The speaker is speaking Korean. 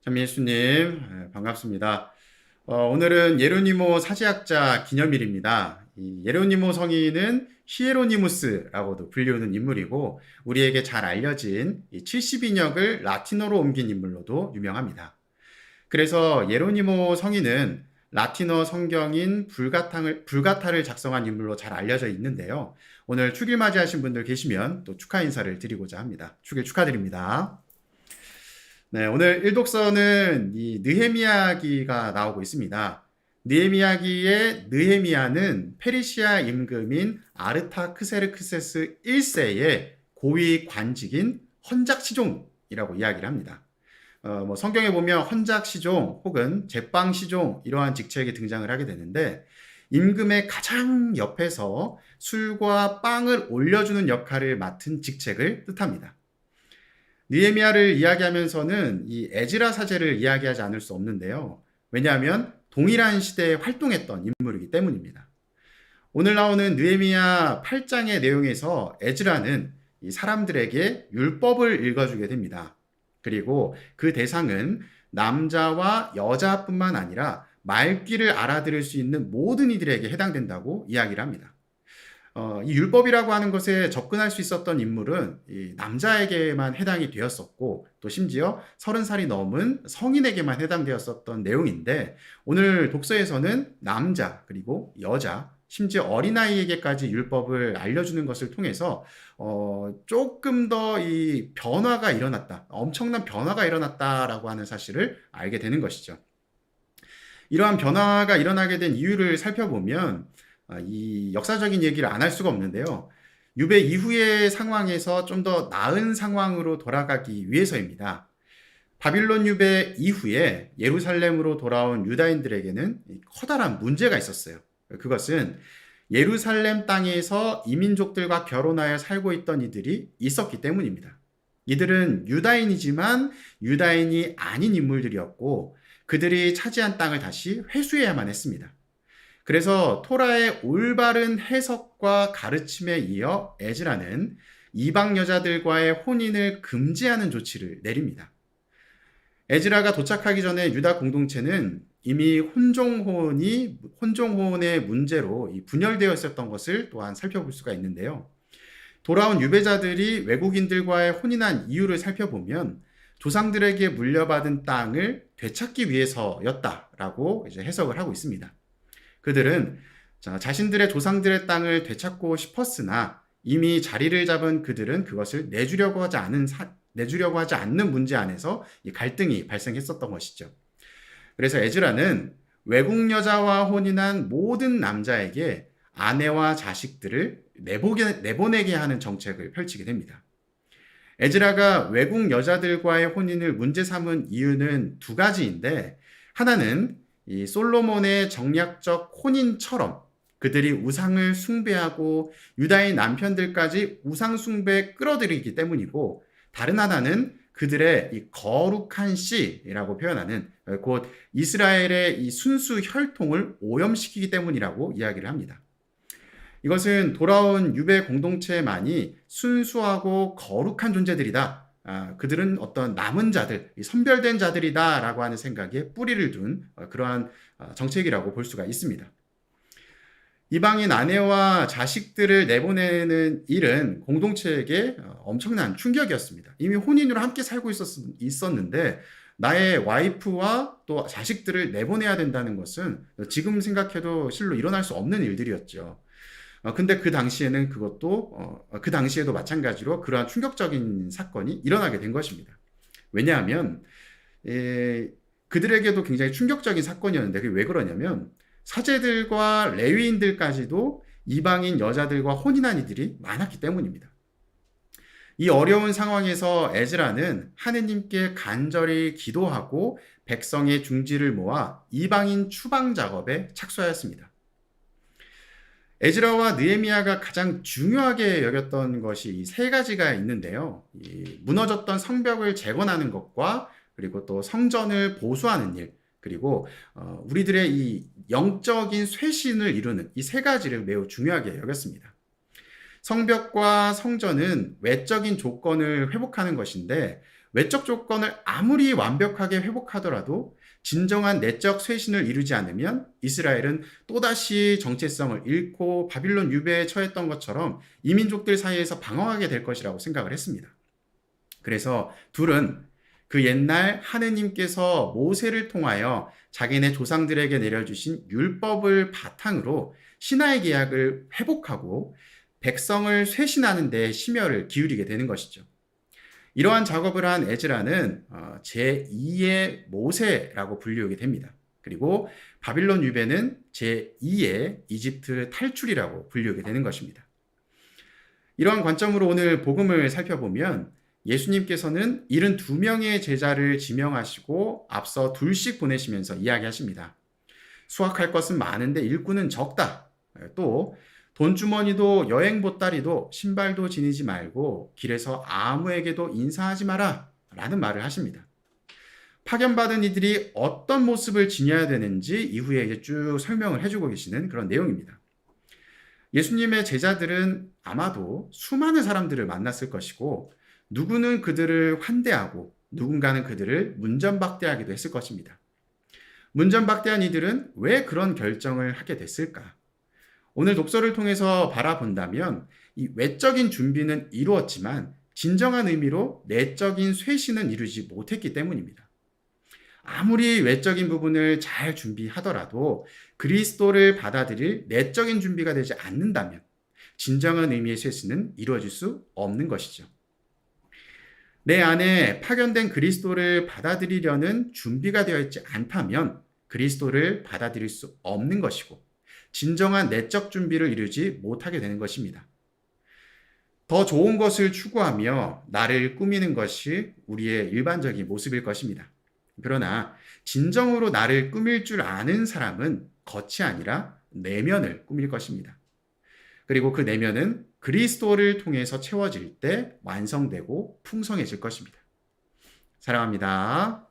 참 예수님, 반갑습니다. 오늘은 예로니모 사제학자 기념일입니다. 이 예로니모 성인은 히에로니무스라고도 불리우는 인물이고 우리에게 잘 알려진 이 70인역을 라틴어로 옮긴 인물로도 유명합니다. 그래서 예로니모 성인은 라틴어 성경인 불가타를 작성한 인물로 잘 알려져 있는데요. 오늘 축일 맞이하신 분들 계시면 또 축하 인사를 드리고자 합니다. 축일 축하드립니다. 네, 오늘 일독서는 이 느헤미야기가 나오고 있습니다. 느헤미야기의 느헤미야는 페르시아 임금인 아르타크세르크세스 1세의 고위 관직인 헌작시종이라고 이야기를 합니다. 성경에 보면 헌작시종 혹은 제빵시종 이러한 직책이 등장을 하게 되는데 임금의 가장 옆에서 술과 빵을 올려주는 역할을 맡은 직책을 뜻합니다. 느헤미야를 이야기하면서는 이 에즈라 사제를 이야기하지 않을 수 없는데요. 왜냐하면 동일한 시대에 활동했던 인물이기 때문입니다. 오늘 나오는 느헤미야 8장의 내용에서 에즈라는 이 사람들에게 율법을 읽어주게 됩니다. 그리고 그 대상은 남자와 여자뿐만 아니라 말귀를 알아들을 수 있는 모든 이들에게 해당된다고 이야기를 합니다. 이 율법이라고 하는 것에 접근할 수 있었던 인물은 이 남자에게만 해당이 되었었고 또 심지어 30살이 넘은 성인에게만 해당되었었던 내용인데 오늘 독서에서는 남자 그리고 여자 심지어 어린아이에게까지 율법을 알려주는 것을 통해서 조금 더 이 변화가 일어났다, 엄청난 변화가 일어났다라고 하는 사실을 알게 되는 것이죠. 이러한 변화가 일어나게 된 이유를 살펴보면 이 역사적인 얘기를 안 할 수가 없는데요. 유배 이후의 상황에서 좀 더 나은 상황으로 돌아가기 위해서입니다. 바빌론 유배 이후에 예루살렘으로 돌아온 유다인들에게는 커다란 문제가 있었어요. 그것은 예루살렘 땅에서 이민족들과 결혼하여 살고 있던 이들이 있었기 때문입니다. 이들은 유다인이지만 유다인이 아닌 인물들이었고 그들이 차지한 땅을 다시 회수해야만 했습니다. 그래서 토라의 올바른 해석과 가르침에 이어 에즈라는 이방 여자들과의 혼인을 금지하는 조치를 내립니다. 에즈라가 도착하기 전에 유다 공동체는 이미 혼종혼의 문제로 분열되어 있었던 것을 또한 살펴볼 수가 있는데요. 돌아온 유배자들이 외국인들과의 혼인한 이유를 살펴보면 조상들에게 물려받은 땅을 되찾기 위해서였다라고 해석을 하고 있습니다. 그들은 자신들의 조상들의 땅을 되찾고 싶었으나 이미 자리를 잡은 그들은 그것을 내주려고 하지 않는 문제 안에서 이 갈등이 발생했었던 것이죠. 그래서 에즈라는 외국 여자와 혼인한 모든 남자에게 아내와 자식들을 내보내게 하는 정책을 펼치게 됩니다. 에즈라가 외국 여자들과의 혼인을 문제 삼은 이유는 두 가지인데 하나는 이 솔로몬의 정략적 혼인처럼 그들이 우상을 숭배하고 유다인 남편들까지 우상 숭배에 끌어들이기 때문이고 다른 하나는 그들의 이 거룩한 씨라고 표현하는 곧 이스라엘의 이 순수 혈통을 오염시키기 때문이라고 이야기를 합니다. 이것은 돌아온 유배 공동체만이 순수하고 거룩한 존재들이다. 그들은 어떤 남은 자들, 선별된 자들이다라고 하는 생각에 뿌리를 둔 그러한 정책이라고 볼 수가 있습니다. 이방인 아내와 자식들을 내보내는 일은 공동체에게 엄청난 충격이었습니다. 이미 혼인으로 함께 살고 있었는데 나의 와이프와 또 자식들을 내보내야 된다는 것은 지금 생각해도 실로 일어날 수 없는 일들이었죠. 근데 그 당시에는 그 당시에도 마찬가지로 그러한 충격적인 사건이 일어나게 된 것입니다. 왜냐하면, 그들에게도 굉장히 충격적인 사건이었는데, 그게 왜 그러냐면, 사제들과 레위인들까지도 이방인 여자들과 혼인한 이들이 많았기 때문입니다. 이 어려운 상황에서 에즈라는 하느님께 간절히 기도하고 백성의 중지를 모아 이방인 추방 작업에 착수하였습니다. 에즈라와 느헤미야가 가장 중요하게 여겼던 것이 이 세 가지가 있는데요. 이 무너졌던 성벽을 재건하는 것과 그리고 또 성전을 보수하는 일, 그리고 우리들의 이 영적인 쇄신을 이루는 이 세 가지를 매우 중요하게 여겼습니다. 성벽과 성전은 외적인 조건을 회복하는 것인데 외적 조건을 아무리 완벽하게 회복하더라도 진정한 내적 쇄신을 이루지 않으면 이스라엘은 또다시 정체성을 잃고 바빌론 유배에 처했던 것처럼 이민족들 사이에서 방황하게 될 것이라고 생각을 했습니다. 그래서 둘은 그 옛날 하느님께서 모세를 통하여 자기네 조상들에게 내려주신 율법을 바탕으로 신하의 계약을 회복하고 백성을 쇄신하는 데 심혈을 기울이게 되는 것이죠. 이러한 작업을 한 에즈라는 제2의 모세라고 불리우게 됩니다. 그리고 바빌론 유배는 제2의 이집트 탈출이라고 불리우게 되는 것입니다. 이러한 관점으로 오늘 복음을 살펴보면 예수님께서는 72명의 제자를 지명하시고 앞서 둘씩 보내시면서 이야기하십니다. 수확할 것은 많은데 일꾼은 적다. 또 돈주머니도 여행 보따리도 신발도 지니지 말고 길에서 아무에게도 인사하지 마라 라는 말을 하십니다. 파견받은 이들이 어떤 모습을 지녀야 되는지 이후에 쭉 설명을 해주고 계시는 그런 내용입니다. 예수님의 제자들은 아마도 수많은 사람들을 만났을 것이고 누구는 그들을 환대하고 누군가는 그들을 문전박대하기도 했을 것입니다. 문전박대한 이들은 왜 그런 결정을 하게 됐을까? 오늘 독서를 통해서 바라본다면 이 외적인 준비는 이루었지만 진정한 의미로 내적인 쇄신은 이루지 못했기 때문입니다. 아무리 외적인 부분을 잘 준비하더라도 그리스도를 받아들일 내적인 준비가 되지 않는다면 진정한 의미의 쇄신은 이루어질 수 없는 것이죠. 내 안에 파견된 그리스도를 받아들이려는 준비가 되어 있지 않다면 그리스도를 받아들일 수 없는 것이고 진정한 내적 준비를 이루지 못하게 되는 것입니다. 더 좋은 것을 추구하며 나를 꾸미는 것이 우리의 일반적인 모습일 것입니다. 그러나 진정으로 나를 꾸밀 줄 아는 사람은 겉이 아니라 내면을 꾸밀 것입니다. 그리고 그 내면은 그리스도를 통해서 채워질 때 완성되고 풍성해질 것입니다. 사랑합니다.